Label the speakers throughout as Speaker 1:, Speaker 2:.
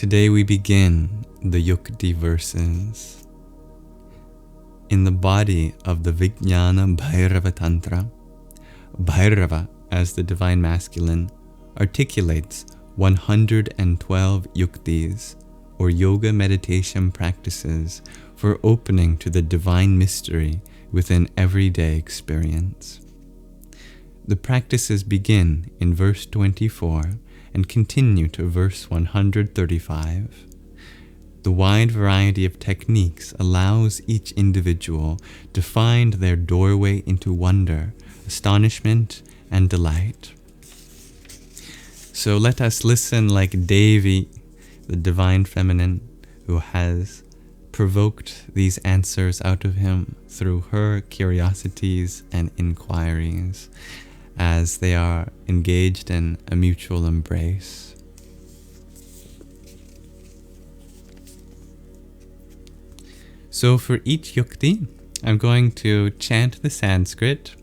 Speaker 1: Today we begin the Yukti verses. In the body of the Vijnana Bhairava Tantra, Bhairava, as the divine masculine, articulates 112 yuktis, or yoga meditation practices for opening to the divine mystery within everyday experience. The practices begin in verse 24 and continue to verse 135. The wide variety of techniques allows each individual to find their doorway into wonder, astonishment, and delight. So let us listen like Devi, the divine feminine, who has provoked these answers out of him through her curiosities and inquiries, as they are engaged in a mutual embrace. So for each yukti, I'm going to chant the Sanskrit,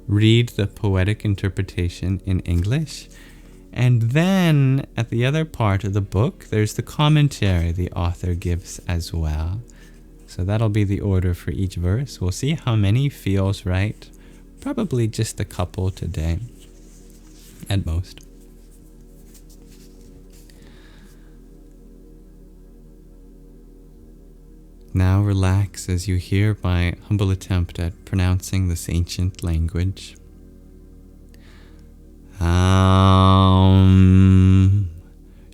Speaker 1: read the poetic interpretation in English, and then at the other part of the book, there's the commentary the author gives as well. So that'll be the order for each verse. We'll see how many feels right. Probably just a couple today, at most. Now relax as you hear my humble attempt at pronouncing this ancient language.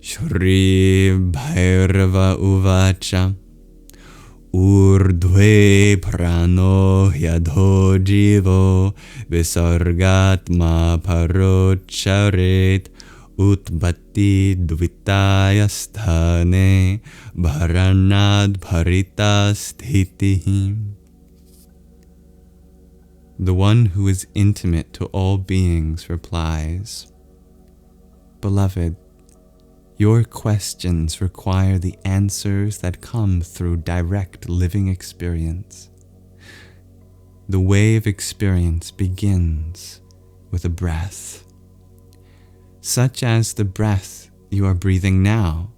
Speaker 1: Shri Bhairava Uvacha Urdhve prano yadho jivo visargatma parocharet utbatti dvitaya sthane bharanad bharita sthitihi. The one who is intimate to all beings replies, Beloved, your questions require the answers that come through direct living experience. The way of experience begins with a breath, such as the breath you are breathing now.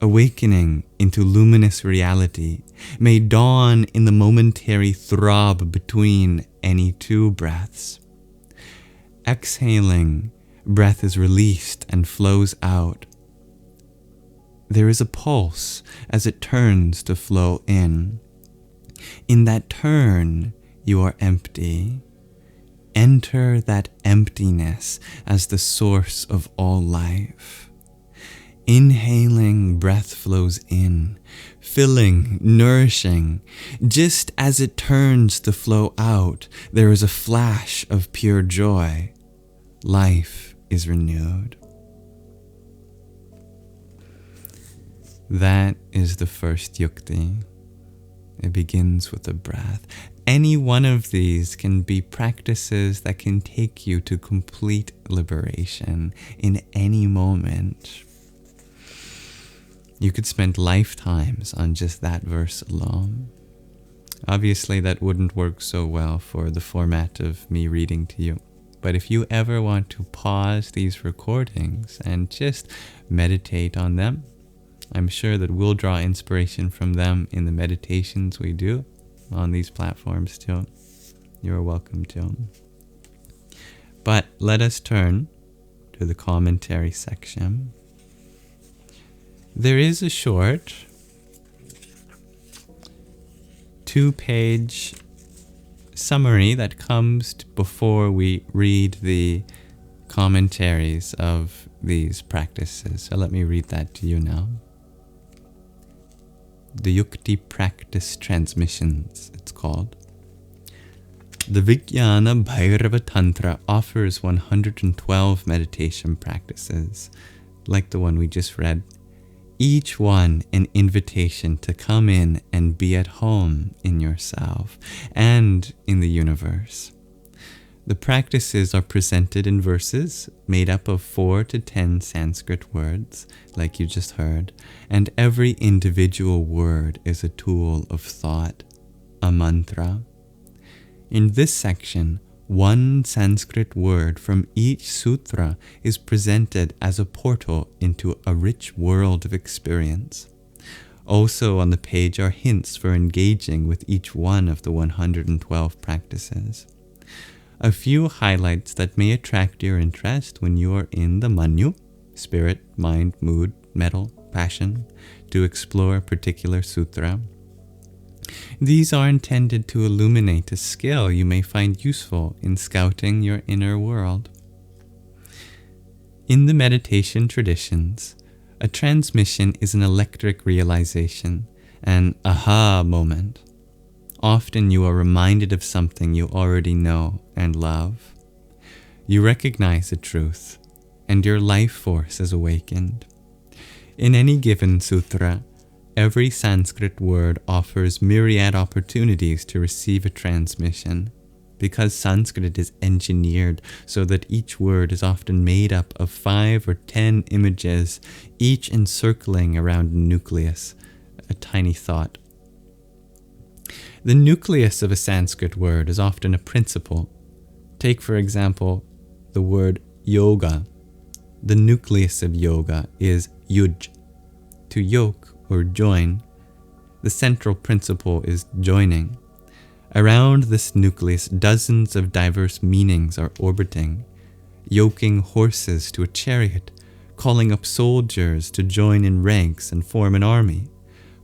Speaker 1: Awakening into luminous reality may dawn in the momentary throb between any two breaths. Exhaling, breath is released and flows out. There is a pulse as it turns to flow in. In that turn, you are empty. Enter that emptiness as the source of all life. Inhaling, breath flows in, filling, nourishing. Just as it turns to flow out, there is a flash of pure joy. Life is renewed. That is the first yukti. It begins with a breath. Any one of these can be practices that can take you to complete liberation in any moment. You could spend lifetimes on just that verse alone. Obviously, that wouldn't work so well for the format of me reading to you. But if you ever want to pause these recordings and just meditate on them, I'm sure that we'll draw inspiration from them in the meditations we do on these platforms too. You're welcome to. But let us turn to the commentary section. There is a short 2-page summary that comes before we read the commentaries of these practices. So let me read that to you now. The Yukti Practice Transmissions, it's called. The Vijnana Bhairava Tantra offers 112 meditation practices, like the one we just read, each one an invitation to come in and be at home in yourself and in the universe. The practices are presented in verses made up of 4 to 10 Sanskrit words, like you just heard, and every individual word is a tool of thought, a mantra. In this section, One Sanskrit word from each sutra is presented as a portal into a rich world of experience. Also on the page are hints for engaging with each one of the 112 practices. A few highlights that may attract your interest when you are in the Manyu, spirit, mind, mood, metal, passion, to explore a particular sutra. These are intended to illuminate a skill you may find useful in scouting your inner world. In the meditation traditions, a transmission is an electric realization, an aha moment. Often you are reminded of something you already know and love. You recognize a truth, and your life force is awakened. In any given sutra, every Sanskrit word offers myriad opportunities to receive a transmission, because Sanskrit is engineered so that each word is often made up of 5 or 10 images, each encircling around a nucleus, a tiny thought. The nucleus of a Sanskrit word is often a principle. Take, for example, the word yoga. The nucleus of yoga is yuj, to yoke or join. The central principle is joining. Around this nucleus, dozens of diverse meanings are orbiting, yoking horses to a chariot, calling up soldiers to join in ranks and form an army,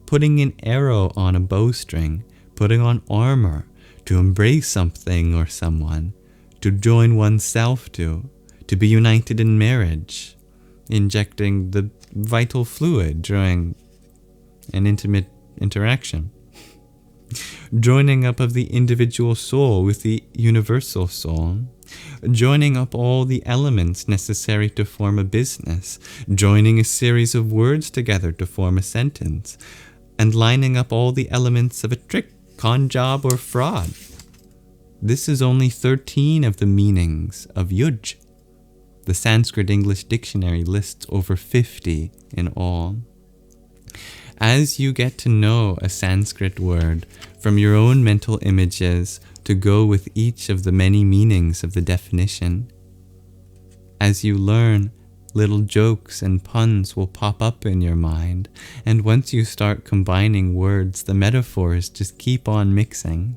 Speaker 1: putting an arrow on a bowstring, putting on armor, to embrace something or someone, to join oneself to be united in marriage, injecting the vital fluid during an intimate interaction, joining up of the individual soul with the universal soul, joining up all the elements necessary to form a business, joining a series of words together to form a sentence, and lining up all the elements of a trick, con job, or fraud. This is only 13 of the meanings of yuj. The Sanskrit English Dictionary lists over 50 in all. As you get to know a Sanskrit word from your own mental images to go with each of the many meanings of the definition, as you learn, little jokes and puns will pop up in your mind, and once you start combining words, the metaphors just keep on mixing.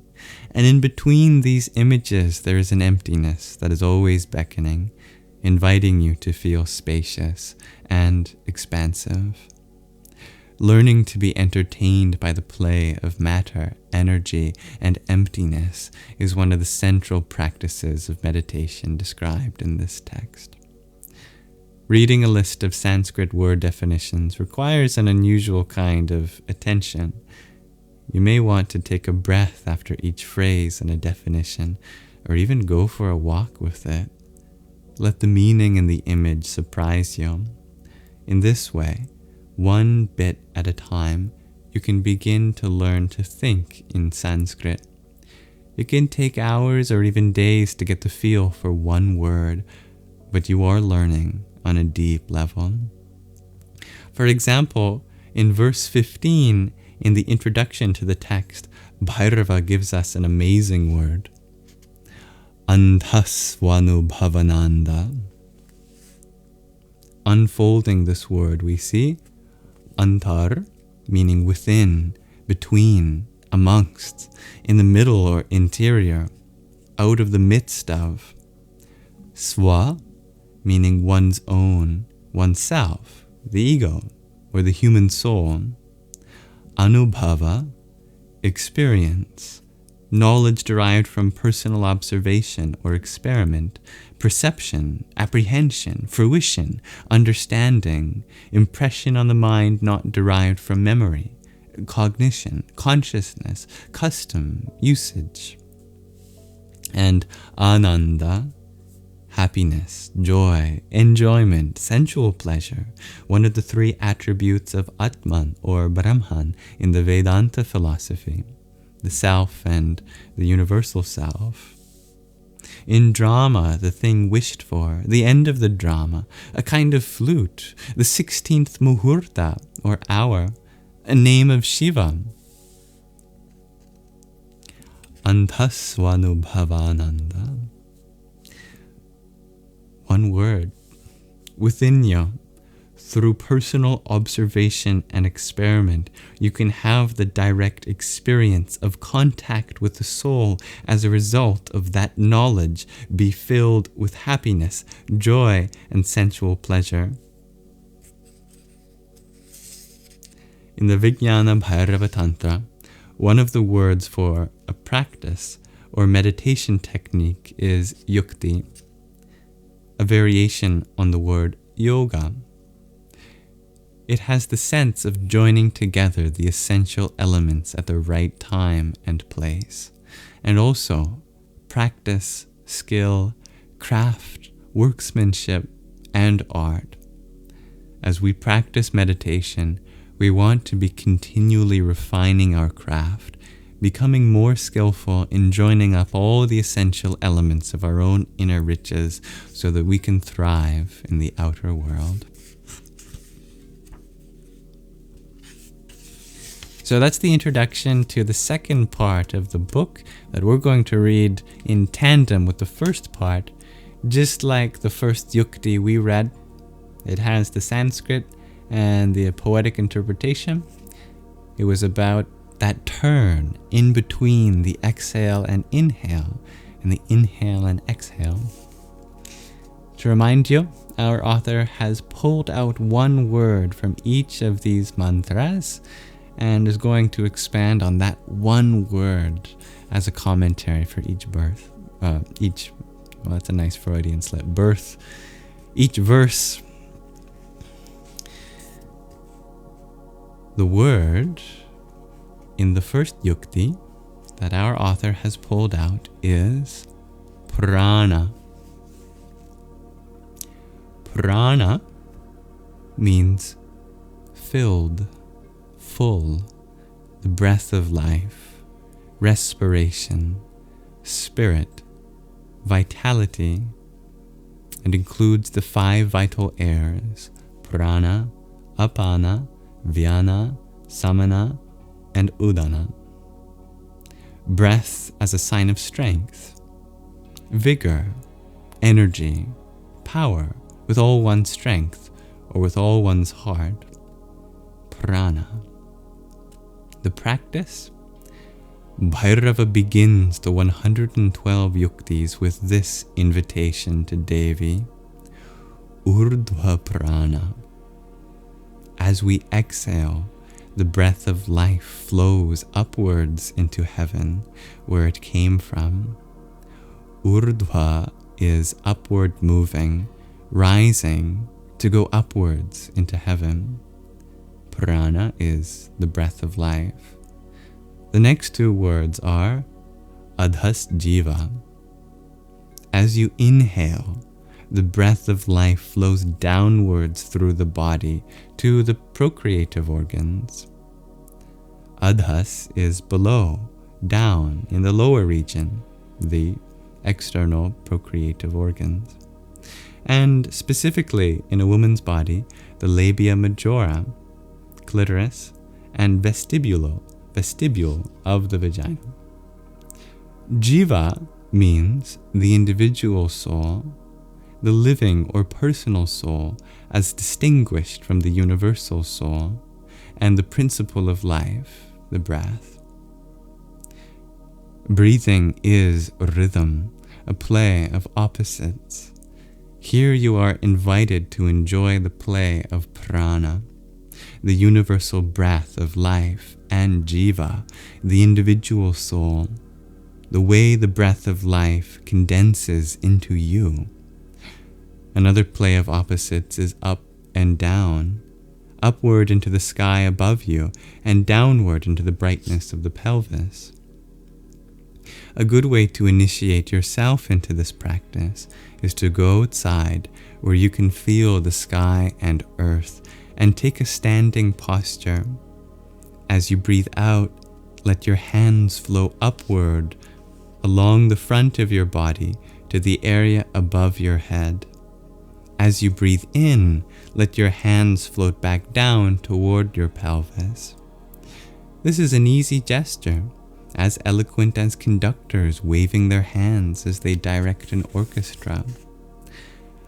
Speaker 1: And in between these images, there is an emptiness that is always beckoning, inviting you to feel spacious and expansive. Learning to be entertained by the play of matter, energy, and emptiness is one of the central practices of meditation described in this text. Reading a list of Sanskrit word definitions requires an unusual kind of attention. You may want to take a breath after each phrase in a definition, or even go for a walk with it. Let the meaning and the image surprise you. In this way, one bit at a time, you can begin to learn to think in Sanskrit. It can take hours or even days to get the feel for one word, but you are learning on a deep level. For example, in verse 15, in the introduction to the text, Bhairava gives us an amazing word. Antasvanubhavananda. Unfolding this word, we see antar, meaning within, between, amongst, in the middle or interior, out of the midst of. Swa, meaning one's own, oneself, the ego, or the human soul. Anubhava, experience, knowledge derived from personal observation or experiment, perception, apprehension, fruition, understanding, impression on the mind not derived from memory, cognition, consciousness, custom, usage. And ananda, happiness, joy, enjoyment, sensual pleasure, one of the 3 attributes of Atman or Brahman in the Vedanta philosophy, the self and the universal self. In drama, the thing wished for, the end of the drama, a kind of flute, the 16th muhurta or hour, a name of Shiva. Antasvanubhavananda. one word, within you. Through personal observation and experiment, you can have the direct experience of contact with the soul. As a result of that knowledge, be filled with happiness, joy, and sensual pleasure. In the Vijnana Bhairava Tantra, one of the words for a practice or meditation technique is Yukti, a variation on the word yoga. It has the sense of joining together the essential elements at the right time and place, and also practice, skill, craft, workmanship, and art. As we practice meditation, we want to be continually refining our craft, becoming more skillful in joining up all the essential elements of our own inner riches so that we can thrive in the outer world. So that's the introduction to the second part of the book that we're going to read in tandem with the first part. Just like the first Yukti we read, it has the Sanskrit and the poetic interpretation. It was about that turn in between the exhale and inhale, and the inhale and exhale. To remind you, our author has pulled out one word from each of these mantras and is going to expand on that one word as a commentary for each birth. That's a nice Freudian slip. Birth. Each verse. The word in the first Yukti that our author has pulled out is prana. Prana means filled, full, the breath of life, respiration, spirit, vitality, and includes the 5 vital airs: prana, apana, vyana, samana, and udana. Breath as a sign of strength, vigor, energy, power with all one's strength or with all one's heart. Prana. The practice? Bhairava begins the 112 yuktis with this invitation to Devi: Urdhva prana. As we exhale, the breath of life flows upwards into heaven, where it came from. Urdhva is upward moving, rising to go upwards into heaven. Prana is the breath of life. The next 2 words are adhas jiva. As you inhale, the breath of life flows downwards through the body to the procreative organs. Adhas is below, down in the lower region, the external procreative organs. And specifically in a woman's body, the labia majora, clitoris, and vestibule of the vagina. Jiva means the individual soul, the living or personal soul as distinguished from the universal soul, and the principle of life, the breath. Breathing is rhythm, a play of opposites. Here you are invited to enjoy the play of prana, the universal breath of life, and jiva, the individual soul, the way the breath of life condenses into you. Another play of opposites is up and down, upward into the sky above you, and downward into the brightness of the pelvis. A good way to initiate yourself into this practice is to go outside where you can feel the sky and earth and take a standing posture. As you breathe out, let your hands flow upward along the front of your body to the area above your head. As you breathe in, let your hands float back down toward your pelvis. This is an easy gesture, as eloquent as conductors waving their hands as they direct an orchestra.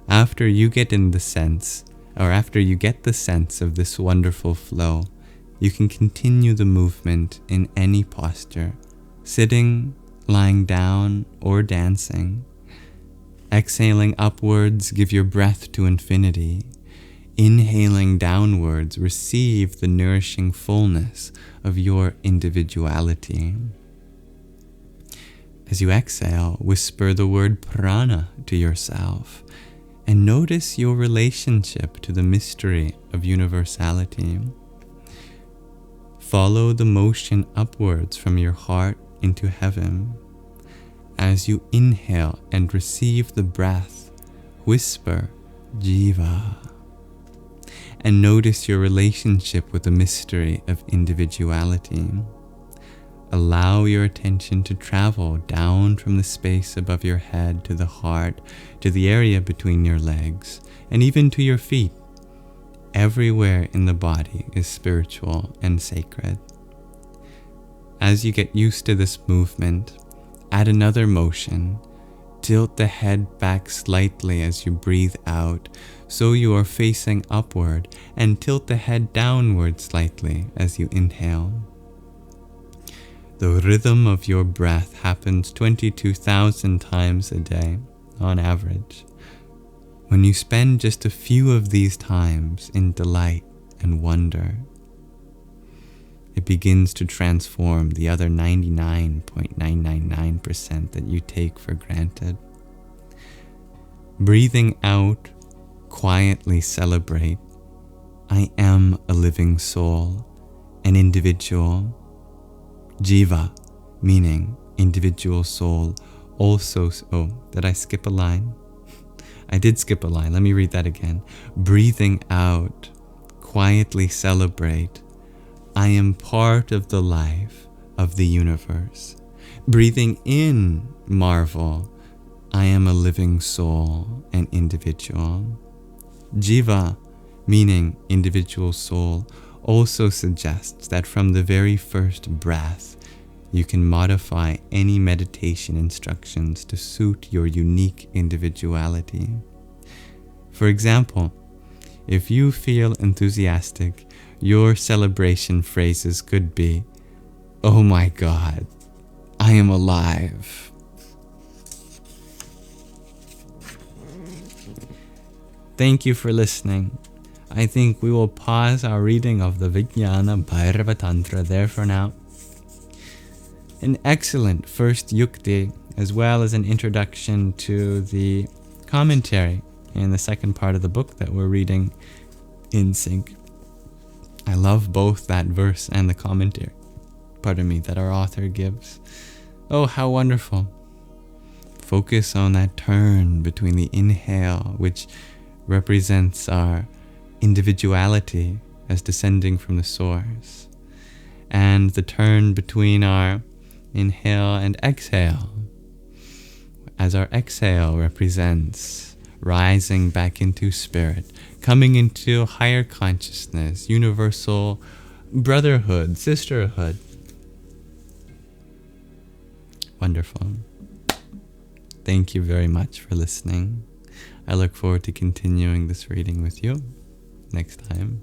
Speaker 1: After you get in the sense, or after you get the sense of this wonderful flow, you can continue the movement in any posture, sitting, lying down, or dancing. Exhaling upwards, give your breath to infinity. Inhaling downwards, receive the nourishing fullness of your individuality. As you exhale, whisper the word prana to yourself and notice your relationship to the mystery of universality. Follow the motion upwards from your heart into heaven. As you inhale and receive the breath, whisper jiva and notice your relationship with the mystery of individuality. Allow your attention to travel down from the space above your head to the heart, to the area between your legs, and even to your feet. Everywhere in the body is spiritual and sacred. As you get used to this movement, add another motion. Tilt the head back slightly as you breathe out, so you are facing upward, and tilt the head downward slightly as you inhale. The rhythm of your breath happens 22,000 times a day, on average. When you spend just a few of these times in delight and wonder, it begins to transform the other 99.999% that you take for granted. Breathing out, quietly celebrate, I am a living soul, an individual. Jiva, meaning individual soul, also, did I skip a line? I did skip a line, let me read that again. Breathing out, quietly celebrate, I am part of the life of the universe. Breathing in, marvel, I am a living soul, an individual. Jiva, meaning individual soul, also suggests that from the very first breath, you can modify any meditation instructions to suit your unique individuality. For example, if you feel enthusiastic, your celebration phrases could be, oh my God, I am alive. Thank you for listening. I think we will pause our reading of the Vijnana Bhairava Tantra there for now. An excellent first Yukti, as well as an introduction to the commentary in the second part of the book that we're reading in sync. I love both that verse and the commentary, that our author gives. Oh, how wonderful. Focus on that turn between the inhale, which represents our individuality as descending from the source, and the turn between our inhale and exhale, as our exhale represents rising back into spirit, coming into higher consciousness, universal brotherhood, sisterhood. Wonderful. Thank you very much for listening. I look forward to continuing this reading with you next time.